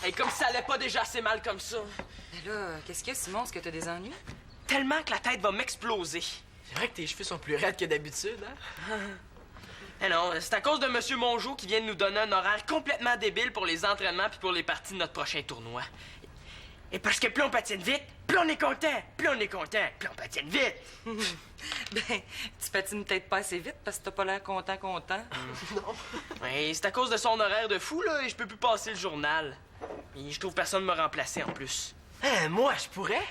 Hey, comme si ça allait pas déjà assez mal comme ça. Mais là, qu'est-ce qu'il y a, Simon? Est-ce que t'as des ennuis? Tellement que la tête va m'exploser. C'est vrai que tes cheveux sont plus raides que d'habitude, hein? Eh non, c'est à cause de Monsieur Mongeau qui vient de nous donner un horaire complètement débile pour les entraînements puis pour les parties de notre prochain tournoi. Et parce que plus on patine vite, plus on est content, plus on est content, plus on patine vite. Ben, tu patines peut-être pas assez vite parce que t'as pas l'air content. Non. Ouais, c'est à cause de son horaire de fou, là, et je peux plus passer le journal. Et je trouve personne me remplacer en plus. Hein, moi, je pourrais?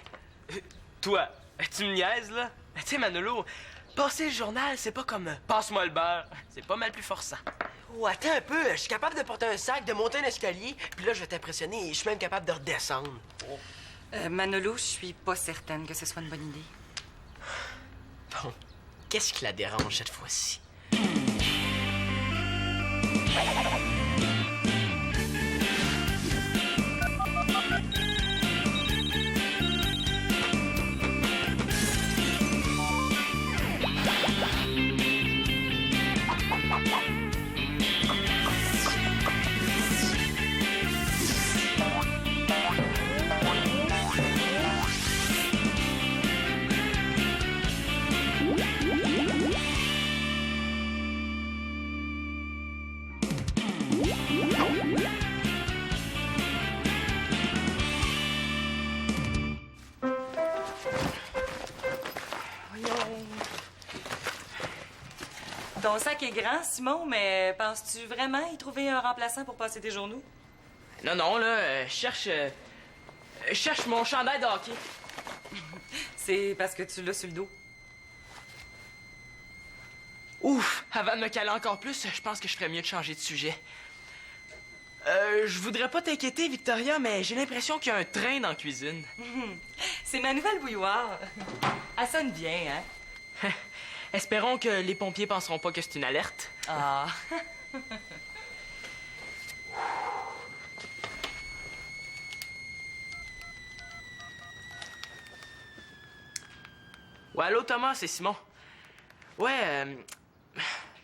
Toi, tu me niaises, là? Tu sais, Manolo, passer le journal, c'est pas comme passe-moi le beurre. C'est pas mal plus forçant. Oh, attends un peu. Je suis capable de porter un sac, de monter un escalier, puis là, je vais t'impressionner et je suis même capable de redescendre. Manolo, je suis pas certaine que ce soit une bonne idée. Bon, qu'est-ce qui la dérange cette fois-ci? Ton sac est grand, Simon, mais penses-tu vraiment y trouver un remplaçant pour passer tes journaux? Non, non, là, je cherche mon chandail de hockey. C'est parce que tu l'as sur le dos. Ouf! Avant de me caler encore plus, je pense que je ferais mieux de changer de sujet. Je voudrais pas t'inquiéter, Victoria, mais j'ai l'impression qu'il y a un train dans la cuisine. C'est ma nouvelle bouilloire. Elle sonne bien, hein? Espérons que les pompiers penseront pas que c'est une alerte. Ah. Ouais, allô, Thomas, c'est Simon. Ouais,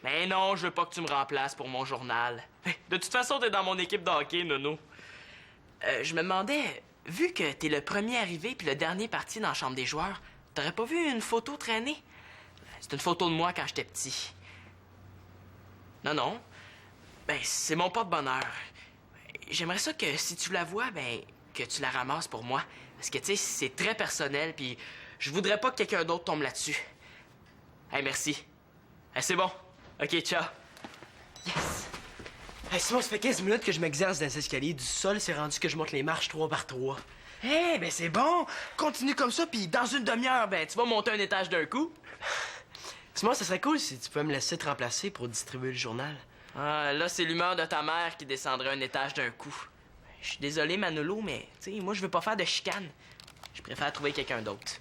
mais non, je veux pas que tu me remplaces pour mon journal. De toute façon, t'es dans mon équipe de hockey, Nono. Je me demandais, vu que t'es le premier arrivé puis le dernier parti dans la chambre des joueurs, t'aurais pas vu une photo traîner? C'est une photo de moi quand j'étais petit. Non, non. Ben, c'est mon porte-bonheur. J'aimerais ça que si tu la vois, ben, que tu la ramasses pour moi. Parce que, tu sais, c'est très personnel, puis je voudrais pas que quelqu'un d'autre tombe là-dessus. Hey, merci. Hey, c'est bon. OK, ciao. Yes! Hey, Simon, ça fait 15 minutes que je m'exerce dans les escaliers du sol. C'est rendu que je monte les marches 3 par 3. Hey, ben c'est bon. Continue comme ça, puis dans une demi-heure, ben, tu vas monter un étage d'un coup. Simon, ça serait cool si tu pouvais me laisser te remplacer pour distribuer le journal. Ah, là, c'est l'humeur de ta mère qui descendrait un étage d'un coup. Je suis désolé, Manolo, mais, tu sais, moi, je veux pas faire de chicane. Je préfère trouver quelqu'un d'autre.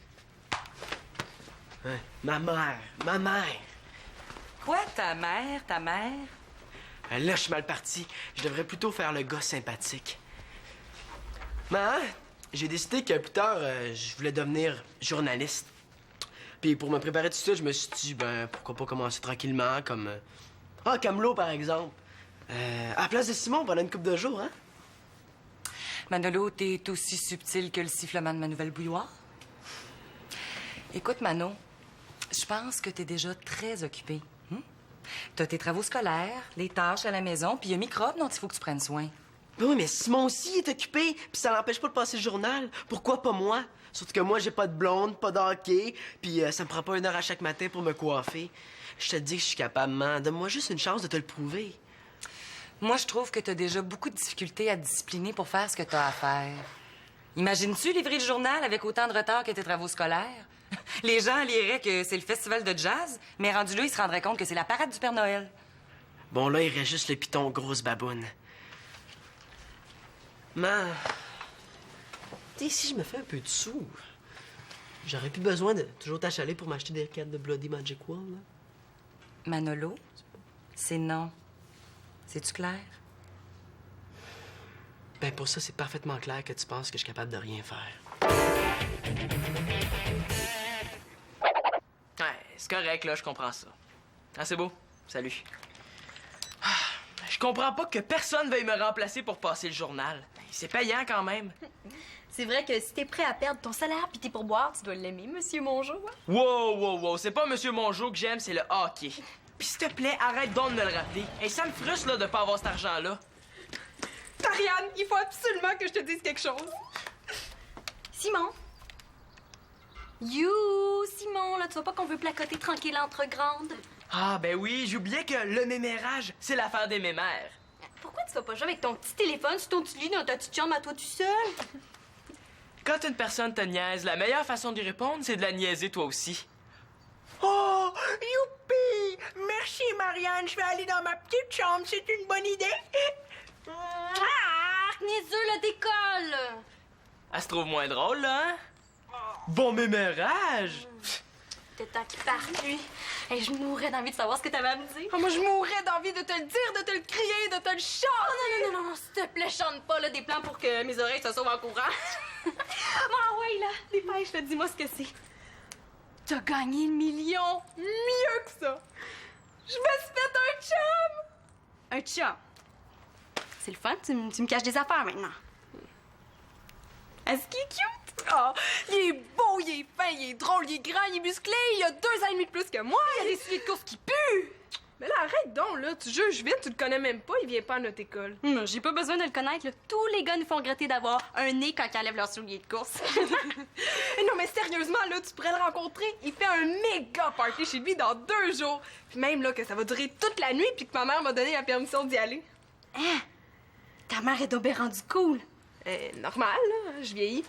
Hein? Ma mère! Ma mère! Quoi, ta mère? Là, je suis mal parti. Je devrais plutôt faire le gars sympathique. Mais, j'ai décidé que plus tard, je voulais devenir journaliste. Puis pour me préparer tout ça, je me suis dit, ben, pourquoi pas commencer tranquillement, comme... Camelot, par exemple. À la place de Simon pendant une couple de jours, hein? Manolo, t'es aussi subtil que le sifflement de ma nouvelle bouilloire. Écoute, Mano, je pense que t'es déjà très occupé. T'as tes travaux scolaires, les tâches à la maison, puis il y a Microbe dont il faut que tu prennes soin. Ben oui, mais Simon aussi est occupé, puis ça l'empêche pas de passer le journal. Pourquoi pas moi? Surtout que moi, j'ai pas de blonde, pas de hockey, puis ça me prend pas 1 heure à chaque matin pour me coiffer. Je te dis que je suis capable, man. Donne-moi juste une chance de te le prouver. Moi, je trouve que t'as déjà beaucoup de difficultés à te discipliner pour faire ce que t'as à faire. Imagines-tu livrer le journal avec autant de retard que tes travaux scolaires? Les gens liraient que c'est le festival de jazz, mais rendu là, ils se rendraient compte que c'est la parade du Père Noël. Bon, là, il reste juste le piton grosse baboune. Man, tu sais, si je me fais un peu de sous, j'aurais plus besoin de toujours t'achaler pour m'acheter des cartes de Bloody Magic Wand, là. Manolo, c'est non. C'est-tu clair? Ben, pour ça, c'est parfaitement clair que tu penses que je suis capable de rien faire. Ouais, C'est correct, là, je comprends ça. Ah, c'est beau. Salut. Ah, je comprends pas que personne veuille me remplacer pour passer le journal. C'est payant quand même. C'est vrai que si t'es prêt à perdre ton salaire pis tes pourboires, tu dois l'aimer, Monsieur Mongeau. Hein? Wow. C'est pas Monsieur Mongeau que j'aime, c'est le hockey. Puis s'il te plaît, arrête donc de me le rappeler. Hey, ça me frustre, là, de pas avoir cet argent-là. Marianne, il faut absolument que je te dise quelque chose. Simon? Simon, là, tu vois pas qu'on veut placoter tranquille entre grandes? Ah, ben oui, j'oubliais que le mémérage, c'est l'affaire des mémères. Pourquoi tu vas pas jouer avec ton petit téléphone sur ton petit lit dans ta petite chambre à toi tout seul? Quand une personne te niaise, la meilleure façon d'y répondre, c'est de la niaiser toi aussi. Oh, youpi! Merci, Marianne. Je vais aller dans ma petite chambre. C'est une bonne idée. Ah! Niaiseux, là, décolle! Elle se trouve moins drôle, là, hein? Bon mémérage! T'es temps qu'il parte, lui. Hey, je mourrais d'envie de savoir ce que t'avais à me dire. Oh, moi, je mourrais d'envie de te le dire, de te le crier, de te le chanter. Non, s'il te plaît, chante pas, là, des plans pour que mes oreilles se sauvent en courant. Ah ouais, là, dépêche, là, dis-moi ce que c'est. T'as gagné le million. Mieux que ça. Je me suis fait un chum. Un chum. C'est le fun, tu me caches des affaires maintenant. Est-ce qu'il est cute? Ah, il est beau, il est fin, il est drôle, il est grand, il est musclé, il a 2 ans et demi de plus que moi. Il y a des souliers de course qui puent! Mais là, arrête donc, là. Tu juges vite, tu le connais même pas, il vient pas à notre école. J'ai pas besoin de le connaître, là. Tous les gars nous font regretter d'avoir un nez quand ils enlèvent leurs souliers de course. Non, mais sérieusement, là, tu pourrais le rencontrer. Il fait un méga party chez lui dans 2 jours. Puis même, là, que ça va durer toute la nuit, puis que ma mère m'a donné la permission d'y aller. Hein? Ta mère est donc bien rendue cool. Normal, là, je vieillis.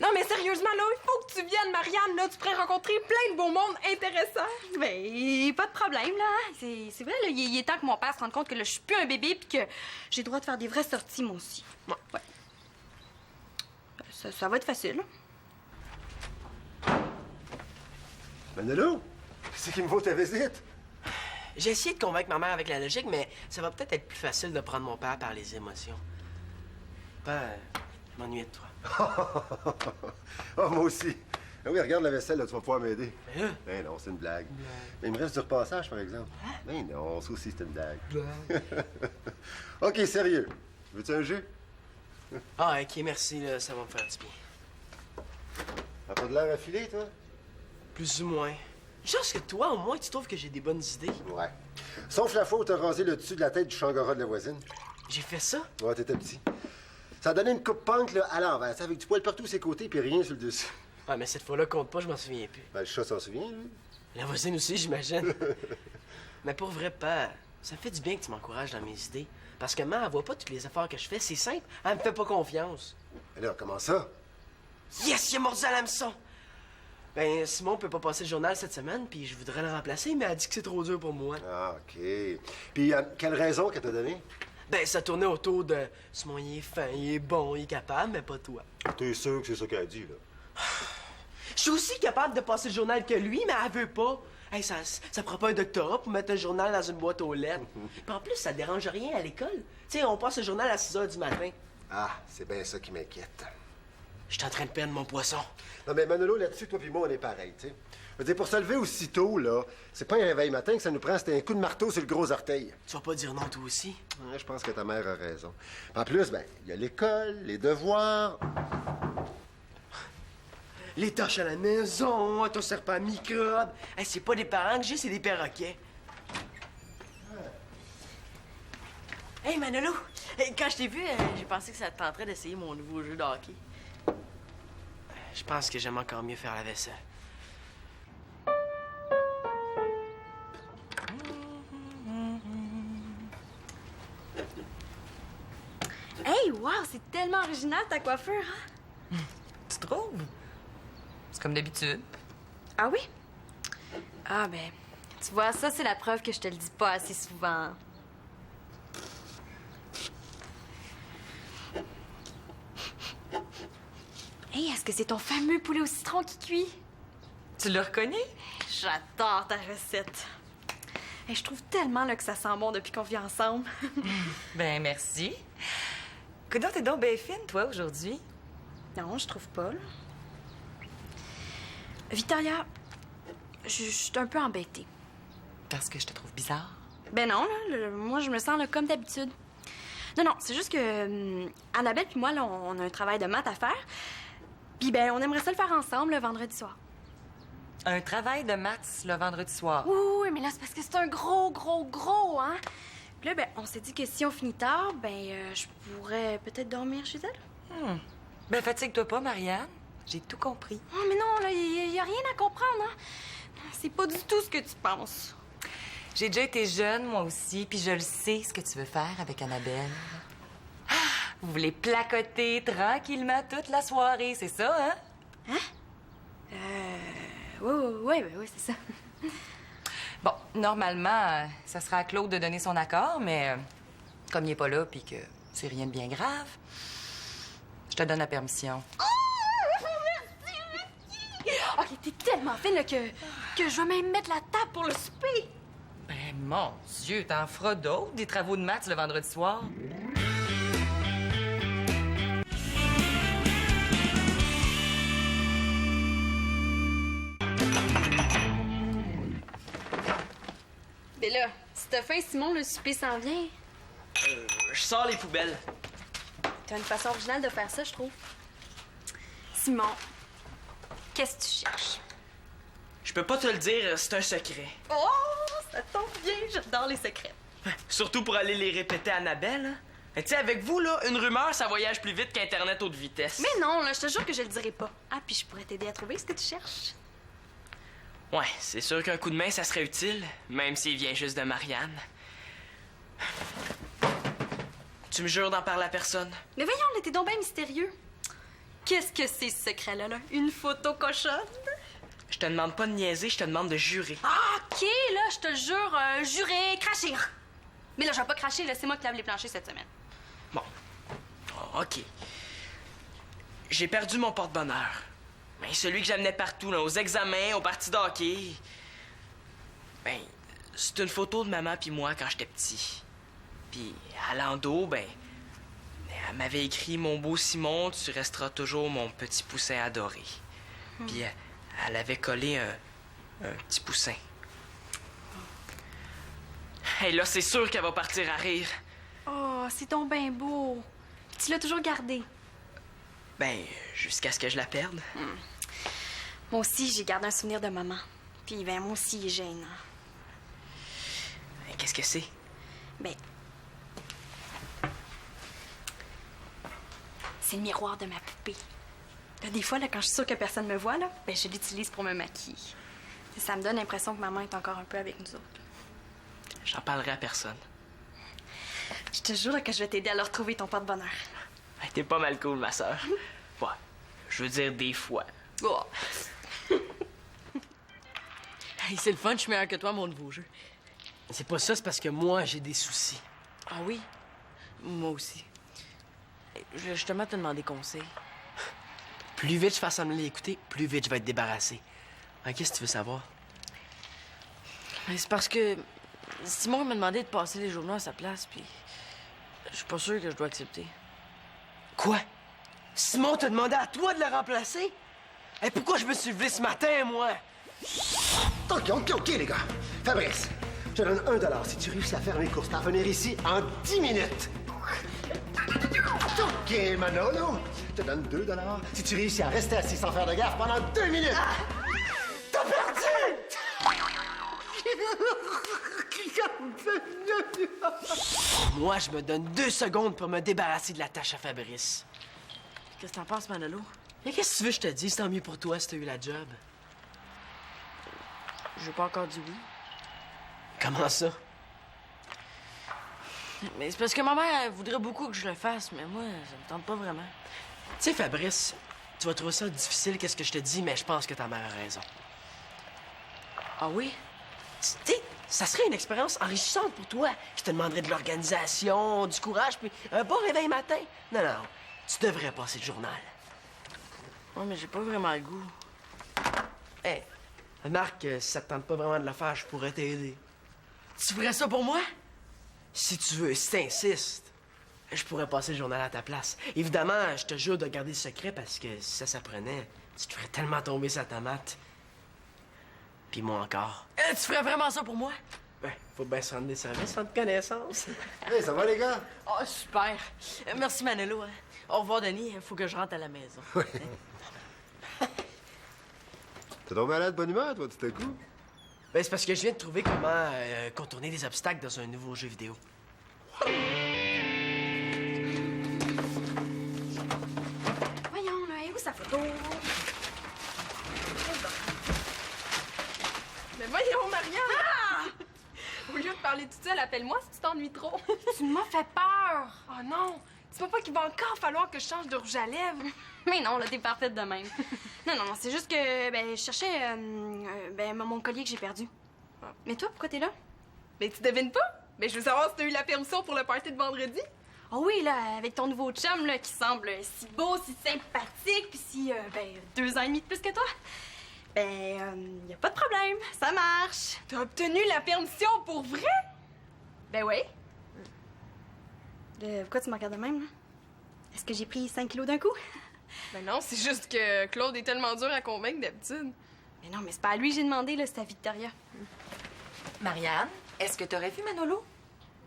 Non, mais sérieusement, là, il faut que tu viennes, Marianne, là. Tu pourrais rencontrer plein de beaux mondes intéressants. Ben, pas de problème, là. C'est vrai, là, il est temps que mon père se rende compte que là, je suis plus un bébé puis que j'ai le droit de faire des vraies sorties, moi aussi. Ouais. Ça va être facile. Manolo, c'est qui me vaut ta visite? J'ai essayé de convaincre ma mère avec la logique, mais ça va peut-être être plus facile de prendre mon père par les émotions. Ben, je m'ennuyais de toi. Oh, moi aussi. Ah oui, regarde la vaisselle, là, tu vas pouvoir m'aider. Mais là, Ben non, c'est une blague. Mais il me reste du repassage, par exemple. Ben non, ça aussi, c'est une blague. OK, sérieux. Veux-tu un jeu? ah, ok, merci, là, ça va me faire du bien. T'as pas de l'air affilé, toi? Plus ou moins. Juste que toi, au moins, tu trouves que j'ai des bonnes idées. Ouais. Sauf la fois où t'as rasé le dessus de la tête du changara de la voisine. J'ai fait ça? Ouais, t'étais petit. Ça a donné une coupe punk, là, à l'envers, avec du poil partout ses côtés puis rien sur le dessus. Ouais, mais cette fois-là, compte pas, je m'en souviens plus. Ben, le chat s'en souvient, lui. La voisine aussi, j'imagine. Mais pour vrai, père, ça me fait du bien que tu m'encourages dans mes idées. Parce que maman, elle voit pas toutes les efforts que je fais, c'est simple. Elle me fait pas confiance. Alors, comment ça? Yes, il a mordu à l'hameçon! Ben, Simon peut pas passer le journal cette semaine, puis je voudrais le remplacer, mais elle a dit que c'est trop dur pour moi. Ah, OK. Puis, quelle raison qu'elle t'a donnée? Ben, ça tournait autour de Simon, il est fin, il est bon, il est capable, mais pas toi. T'es sûr que c'est ça qu'elle a dit, là? Je suis aussi capable de passer le journal que lui, mais elle veut pas. Hey, ça prend pas un doctorat pour mettre un journal dans une boîte aux lettres. Puis en plus, ça dérange rien à l'école. Tu sais, on passe le journal à 6 h du matin. Ah, c'est bien ça qui m'inquiète. Je suis en train de perdre mon poisson. Non, mais Manolo, là-dessus, toi puis moi, on est pareil, tu sais. Je veux dire, pour se lever aussitôt, là, c'est pas un réveil matin que ça nous prend, c'est un coup de marteau sur le gros orteil. Tu vas pas dire non, toi aussi? Ouais, je pense que ta mère a raison. En plus, ben, il y a l'école, les devoirs. Les tâches à la maison, ton serpent à microbes. Hey, c'est pas des parents que j'ai, c'est des perroquets. Hey, Manolo! Quand je t'ai vu, j'ai pensé que ça te tenterait d'essayer mon nouveau jeu de hockey. Je pense que j'aime encore mieux faire la vaisselle. Hey, wow, c'est tellement original ta coiffure, hein? Tu trouves? C'est comme d'habitude. Ah oui? Ah ben, tu vois, ça c'est la preuve que je te le dis pas assez souvent. Hey, est-ce que c'est ton fameux poulet au citron qui cuit? Tu le reconnais? J'adore ta recette. Hey, je trouve tellement là, que ça sent bon depuis qu'on vit ensemble. Ben, merci. Coudonc, t'es donc bien fine, toi, aujourd'hui. Non, je trouve pas. Là. Victoria, je suis un peu embêtée. Parce que je te trouve bizarre. Ben non, là, moi, je me sens là, comme d'habitude. Non, c'est juste que Annabelle puis moi, là, on a un travail de maths à faire. Puis ben, on aimerait ça le faire ensemble le vendredi soir. Un travail de maths le vendredi soir. Oui, mais là, c'est parce que c'est un gros, hein? Puis là, ben, on s'est dit que si on finit tard, je pourrais peut-être dormir chez elle. Ben, fatigue-toi pas, Marianne. J'ai tout compris. Oh, mais non, là, il y a rien à comprendre, hein? C'est pas du tout ce que tu penses. J'ai déjà été jeune, moi aussi, puis je le sais ce que tu veux faire avec Annabelle. Ah, vous voulez placoter tranquillement toute la soirée, c'est ça, hein? Oui, c'est ça. Bon, normalement, ça sera à Claude de donner son accord, mais comme il est pas là, puis que c'est rien de bien grave, je te donne la permission. OK, t'es tellement fine là, que je vais même mettre la table pour le souper. Ben, mon Dieu, t'en feras d'autres, des travaux de maths le vendredi soir? Mais là, si t'as faim, Simon, le souper s'en vient. Je sors les poubelles. T'as une façon originale de faire ça, je trouve. Simon, qu'est-ce que tu cherches? Je peux pas te le dire, c'est un secret. Oh, ça tombe bien, j'adore les secrets. Surtout pour aller les répéter à Annabelle. Hein? Mais tu sais, avec vous, là, une rumeur, ça voyage plus vite qu'Internet haute vitesse. Mais non, là, je te jure que je le dirai pas. Ah, puis je pourrais t'aider à trouver ce que tu cherches. Ouais, c'est sûr qu'un coup de main, ça serait utile, même s'il vient juste de Marianne. Tu me jures d'en parler à personne? Mais voyons, là, t'es donc bien mystérieux. Qu'est-ce que c'est ce secret-là, là? Une photo cochonne? Je te demande pas de niaiser, je te demande de jurer. Ah, OK, là, je te jure, jurer, cracher. Mais là, je vais pas cracher, là, c'est moi qui lave les planchers cette semaine. Bon. Oh, OK. J'ai perdu mon porte-bonheur. Ben, celui que j'amenais partout, là, aux examens, aux parties de hockey. Ben, c'est une photo de maman puis moi quand j'étais petit. Puis à l'endos, ben, elle m'avait écrit « Mon beau Simon, tu resteras toujours mon petit poussin adoré. » Puis elle avait collé un petit poussin. Hey, là, c'est sûr qu'elle va partir à rire. Oh, c'est donc bien beau. Puis tu l'as toujours gardé. Ben, jusqu'à ce que je la perde. Moi aussi, j'ai gardé un souvenir de maman. Puis, ben, moi aussi, il est gênant. Ben, qu'est-ce que c'est? Ben, c'est le miroir de ma poupée. Là, des fois, là, quand je suis sûre que personne me voit, là, ben, je l'utilise pour me maquiller. Et ça me donne l'impression que maman est encore un peu avec nous autres. J'en parlerai à personne. Je te jure là, que je vais t'aider à leur retrouver ton porte-bonheur. Ben, t'es pas mal cool, ma sœur. Ouais, je veux dire des fois. Oh. Hey, c'est le fun, je suis meilleur que toi, mon nouveau jeu. C'est pas ça, c'est parce que moi, j'ai des soucis. Ah oui? Moi aussi. Je voulais justement te demander conseil. Plus vite je fais semblant l'écouter, plus vite je vais être débarrassé. Qu'est-ce que tu veux savoir? Mais c'est parce que Simon m'a demandé de passer les journaux à sa place, puis je suis pas sûr que je dois accepter. Quoi? Simon t'a demandé à toi de le remplacer? Et pourquoi je me suis levé ce matin, moi? OK, les gars. Fabrice, je te donne $1 si tu réussis à faire mes courses, parvenir ici en 10 minutes. OK, Manolo, je te donne $2 si tu réussis à rester assis sans faire de gaffe pendant 2 minutes. T'as perdu! Moi, je me donne 2 secondes pour me débarrasser de la tâche à Fabrice. Qu'est-ce que t'en penses, Manolo? Mais qu'est-ce que tu veux que je te dise? Tant mieux pour toi si t'as eu la job. J'ai pas encore dit oui. Comment ça? Mais c'est parce que ma mère elle voudrait beaucoup que je le fasse, mais moi, ça me tente pas vraiment. Tu sais, Fabrice, tu vas trouver ça difficile, qu'est-ce que je te dis, mais je pense que ta mère a raison. Ah oui? Tu sais, ça serait une expérience enrichissante pour toi. Je te demanderais de l'organisation, du courage, puis un bon réveil matin. Non, tu devrais passer le journal. Ouais, mais j'ai pas vraiment le goût. Hé, Marc, si ça te tente pas vraiment de le faire, je pourrais t'aider. Tu ferais ça pour moi? Si tu veux, si t'insistes, je pourrais passer le journal à ta place. Évidemment, je te jure de garder le secret parce que si ça s'apprenait, tu te ferais tellement tomber sa tomate. Puis moi encore. Tu ferais vraiment ça pour moi? Ben, faut bien se rendre des services, sans connaissance. Hey, ça va, les gars? Oh, super. Merci, Manolo. Hein. Au revoir, Denis. Faut que je rentre à la maison. T'es tombé malade de bonne humeur, toi, tout à coup? Ben, c'est parce que je viens de trouver comment contourner des obstacles dans un nouveau jeu vidéo. Voyons, là, où sa photo? Mais voyons, Marianne! Au lieu de parler toute seule, appelle-moi si tu t'ennuies trop. Tu m'as fait peur! Oh non! Dis-moi pas qu'il va encore falloir que je change de rouge à lèvres. Mais non, là, t'es parfaite de même. Non, c'est juste que, ben, je cherchais, mon collier que j'ai perdu. Mais toi, pourquoi t'es là? Mais tu devines pas? Mais je veux savoir si t'as eu la permission pour le party de vendredi. Oh oui, là, avec ton nouveau chum, là, qui semble si beau, si sympathique, puis si, 2 ans et demi de plus que toi. Ben, y a pas de problème, ça marche. T'as obtenu la permission pour vrai? Ben oui. Pourquoi tu me regardes de même, là? Est-ce que j'ai pris 5 kilos d'un coup? Ben non, c'est juste que Claude est tellement dur à convaincre d'habitude. Mais non, mais c'est pas à lui que j'ai demandé, là, c'est à Victoria. Marianne, est-ce que t'aurais vu Manolo?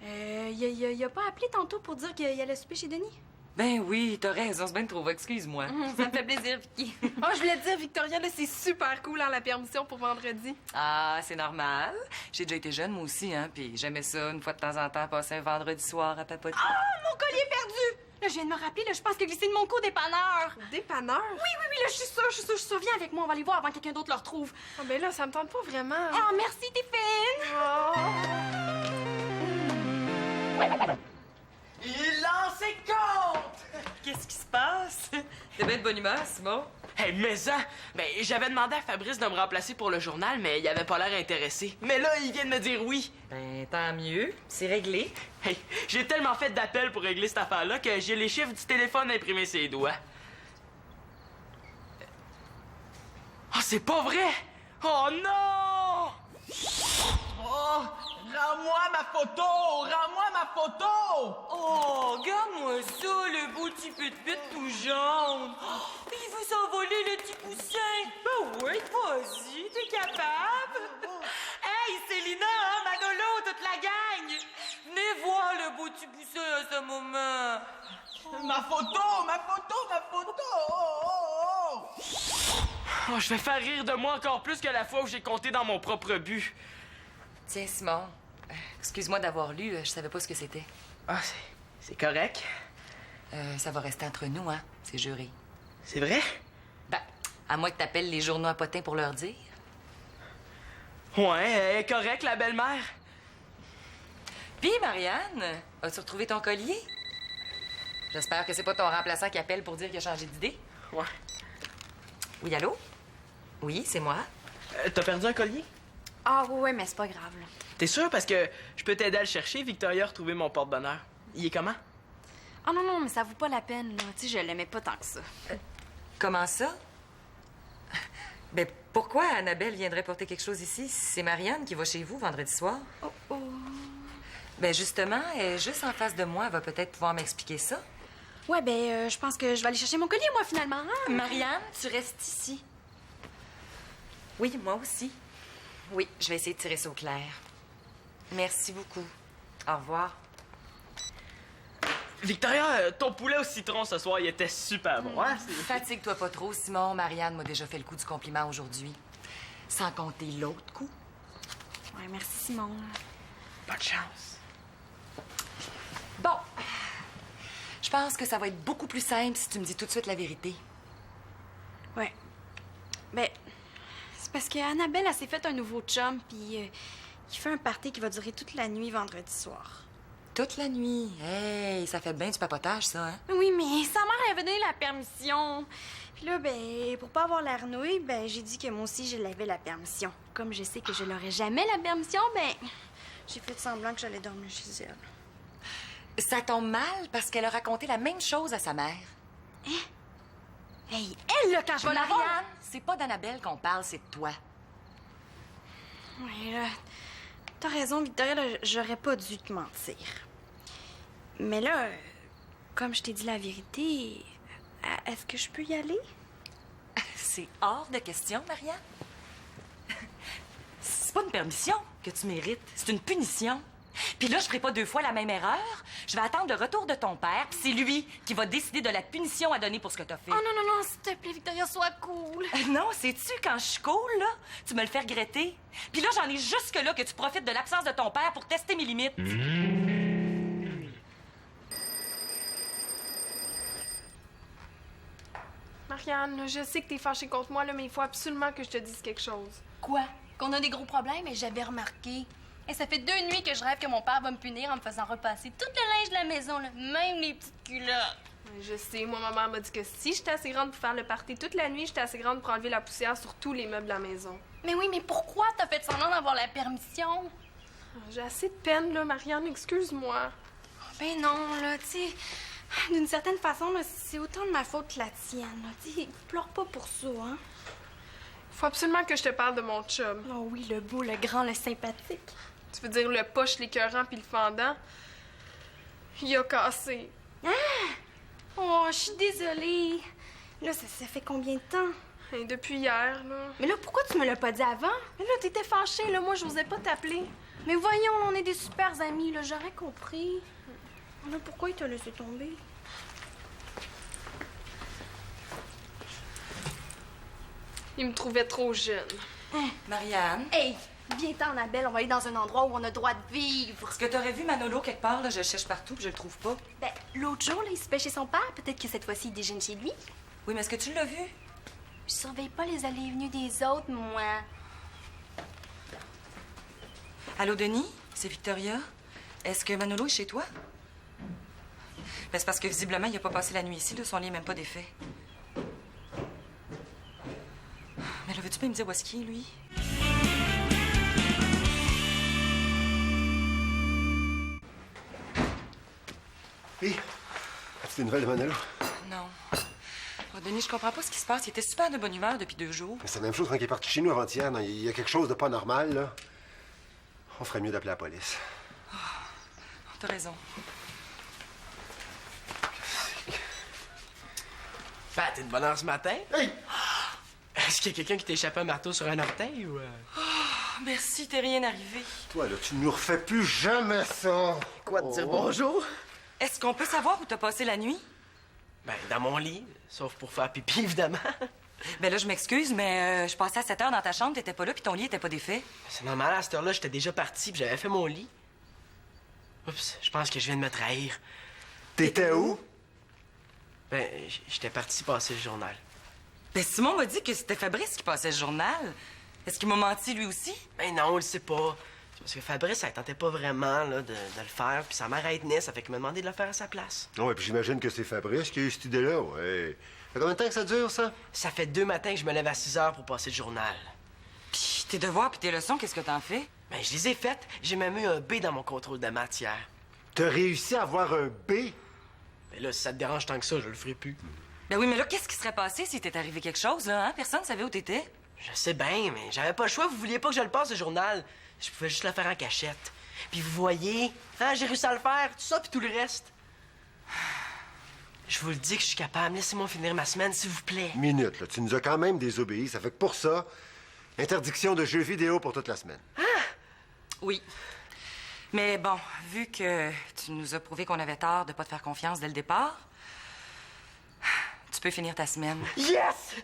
Il a pas appelé tantôt pour dire qu'il allait souper chez Denis? Ben oui, t'as raison, c'est bien trop, excuse-moi. Ça me fait plaisir, Vicky. Oh, je voulais te dire, Victoria, là, c'est super cool, hein, la permission pour vendredi. Ah, c'est normal. J'ai déjà été jeune, moi aussi, hein, puis j'aimais ça, une fois de temps en temps, passer un vendredi soir à papoter. Ah, mon collier perdu! Là, je viens de me rappeler, là, je pense qu'il a glissé de mon cou au dépanneur. Dépanneur? Oui, là, je suis sûre, viens avec moi, on va aller voir avant que quelqu'un d'autre le retrouve. Ah, ben là, ça me tente pas vraiment. Oh, merci, t'es fine! Il lance ses comptes! Qu'est-ce qui se passe? T'es bien de bonne humeur, Simon? Hey, mais ça! Ben, j'avais demandé à Fabrice de me remplacer pour le journal, mais il avait pas l'air intéressé. Mais là, il vient de me dire oui. Ben, tant mieux. C'est réglé. Hey, j'ai tellement fait d'appels pour régler cette affaire-là que j'ai les chiffres du téléphone imprimés sur les doigts. Oh, c'est pas vrai! Oh non! Oh, rends-moi ma photo! Rends-moi ma photo! Oh, regarde-moi ça, le beau petit put-put tout jaune. Oh, il veut s'envoler, le petit poussin. Ben oui, vas-y, t'es capable. Hey, Célina, hein, Manolo, toute la gang. Venez voir le beau petit poussin à ce moment. Ma photo! Ma photo! Ma photo! Oh, oh, oh! Oh, je vais faire rire de moi encore plus que la fois où j'ai compté dans mon propre but. Tiens, Simon, excuse-moi d'avoir lu, je savais pas ce que c'était. Ah, c'est correct. Ça va rester entre nous, hein, c'est juré. C'est vrai? Ben, à moins que t'appelles les journaux à potins pour leur dire. Ouais, elle est correcte, la belle-mère. Puis, Marianne, as-tu retrouvé ton collier? J'espère que c'est pas ton remplaçant qui appelle pour dire qu'il a changé d'idée. Ouais. Oui, allô? Oui, c'est moi. T'as perdu un collier? Ah, ouais, mais c'est pas grave, là. T'es sûr? Parce que je peux t'aider à le chercher. Victoria a retrouvé mon porte-bonheur. Il est comment? Ah, non, mais ça vaut pas la peine, là. Tu sais, je l'aimais pas tant que ça. Comment ça? Ben, pourquoi Annabelle viendrait porter quelque chose ici? C'est Marianne qui va chez vous vendredi soir. Oh. Ben, justement, elle est juste en face de moi. Elle va peut-être pouvoir m'expliquer ça. Ouais, je pense que je vais aller chercher mon collier, moi, finalement. Hein? Marianne, tu restes ici. Oui, moi aussi. Oui, je vais essayer de tirer ça au clair. Merci beaucoup. Au revoir. Victoria, ton poulet au citron ce soir, il était super bon. Hein? Fatigue-toi pas trop, Simon. Marianne m'a déjà fait le coup du compliment aujourd'hui. Sans compter l'autre coup. Ouais, merci, Simon. Bonne chance. Bon. Je pense que ça va être beaucoup plus simple si tu me dis tout de suite la vérité. Ouais. C'est parce qu'Annabelle, elle s'est fait un nouveau chum, puis il fait un party qui va durer toute la nuit vendredi soir. Toute la nuit. Hey, ça fait bien du papotage, ça, hein? Oui, mais sa mère elle avait donné la permission. Puis là, pour pas avoir l'air nouille, j'ai dit que moi aussi, je l'avais la permission. Comme je sais que je n'aurais jamais la permission, j'ai fait semblant que j'allais dormir chez elle. Ça tombe mal parce qu'elle a raconté la même chose à sa mère. Hein? Hey, elle, là, quand je vais la voir... Marianne, c'est pas d'Annabelle qu'on parle, c'est de toi. Ouais, là, t'as raison, Victoria, là, j'aurais pas dû te mentir. Mais là, comme je t'ai dit la vérité, est-ce que je peux y aller? C'est hors de question, Marianne. c'est pas une permission que tu mérites, c'est une punition. Puis là, je ferai pas 2 fois la même erreur. Je vais attendre le retour de ton père, puis c'est lui qui va décider de la punition à donner pour ce que t'as fait. Oh non, non, non, s'il te plaît, Victoria, sois cool. Non, sais-tu, quand je suis cool, là, tu me le fais regretter. Puis là, j'en ai jusque-là que tu profites de l'absence de ton père pour tester mes limites. Marianne, là, je sais que t'es fâchée contre moi, là, mais il faut absolument que je te dise quelque chose. Quoi? Qu'on a des gros problèmes, et j'avais remarqué. Et ça fait 2 nuits que je rêve que mon père va me punir en me faisant repasser tout le linge de la maison, là, même les petites culottes. Je sais, moi, ma mère m'a dit que si j'étais assez grande pour faire le party toute la nuit, j'étais assez grande pour enlever la poussière sur tous les meubles de la maison. Mais oui, mais pourquoi t'as fait semblant d'avoir la permission? J'ai assez de peine, là, Marianne, excuse-moi. Ben non, là, tu sais, d'une certaine façon, là, c'est autant de ma faute que la tienne, là. Tu sais, pleure pas pour ça, hein? Faut absolument que je te parle de mon chum. Oh oui, le beau, le grand, le sympathique. Tu veux dire le poche, l'écœurant puis le fendant? Il a cassé. Oh, je suis désolée. Là, ça fait combien de temps? Et depuis hier, là. Mais là, pourquoi tu me l'as pas dit avant? Mais là, t'étais fâchée, là. Moi, j'osais pas t'appeler. Mais voyons, on est des super amis, là, j'aurais compris. Là, pourquoi il t'a laissé tomber? Il me trouvait trop jeune. Marianne, Hey, viens-t'en, Annabelle, on va aller dans un endroit où on a droit de vivre. est-ce que t'aurais vu Manolo quelque part, là? Je le cherche partout, puis je le trouve pas. Ben, l'autre jour, là, il se chez son père. Peut-être que cette fois-ci, il déjeune chez lui. Oui, mais est-ce que tu l'as vu? Je surveille pas les allées et venues des autres, moi. Allô, Denis? C'est Victoria. Est-ce que Manolo est chez toi? Ben, c'est parce que visiblement, il a pas passé la nuit ici, là. Son lit est même pas défait. Mais là, veux-tu pas me dire où est-ce qu'il est, lui? Oui. As-tu des nouvelles de Manolo? Non. Oh, Denis, je comprends pas ce qui se passe. Il était super de bonne humeur depuis 2 jours. C'est la même chose quand il est parti chez nous avant-hier. Non, il y a quelque chose de pas normal, là. On ferait mieux d'appeler la police. T'as raison. Ben, t'es de bonne heure ce matin? Hey! Est-ce qu'il y a quelqu'un qui t'a échappé un marteau sur un orteil ou... Oh, merci, t'es rien arrivé. Toi, là, tu ne nous refais plus jamais ça. Quoi de dire bonjour? Est-ce qu'on peut savoir où t'as passé la nuit? Ben, dans mon lit, sauf pour faire pipi, évidemment. Ben là, je m'excuse, mais je passais à 7 heures dans ta chambre, t'étais pas là, puis ton lit était pas défait. C'est normal, à cette heure-là, j'étais déjà parti puis j'avais fait mon lit. Oups, je pense que je viens de me trahir. T'étais où? Ben, j'étais parti passer le journal. Ben, Simon m'a dit que c'était Fabrice qui passait le journal. Est-ce qu'il m'a menti, lui aussi? Ben non, on le sait pas. C'est parce que Fabrice, ça tentait pas vraiment là, de le faire, puis sa mère elle tenait, ça fait qu'il m'a demandé de le faire à sa place. Ouais, puis j'imagine que c'est Fabrice qui a eu cette idée-là, ouais. Ça fait combien de temps que ça dure, ça? Ça fait 2 matins que je me lève à 6 heures pour passer le journal. Puis tes devoirs puis tes leçons, qu'est-ce que t'en fais? Ben, je les ai faites. J'ai même eu un B dans mon contrôle de maths hier. T'as réussi à avoir un B? Ben là, si ça te dérange tant que ça, je le ferai plus. Ben oui, mais là, qu'est-ce qui serait passé si t'était arrivé quelque chose, là, hein? Personne ne savait où t'étais. Je sais bien, mais j'avais pas le choix. Vous vouliez pas que je le passe, le journal. Je pouvais juste le faire en cachette. Puis vous voyez, hein, j'ai réussi à le faire, tout ça, puis tout le reste. Je vous le dis que je suis capable. Laissez-moi finir ma semaine, s'il vous plaît. Minute, là. Tu nous as quand même désobéi. Ça fait que pour ça, interdiction de jeux vidéo pour toute la semaine. Oui. Mais bon, vu que tu nous as prouvé qu'on avait tort de pas te faire confiance dès le départ, tu peux finir ta semaine. Yes!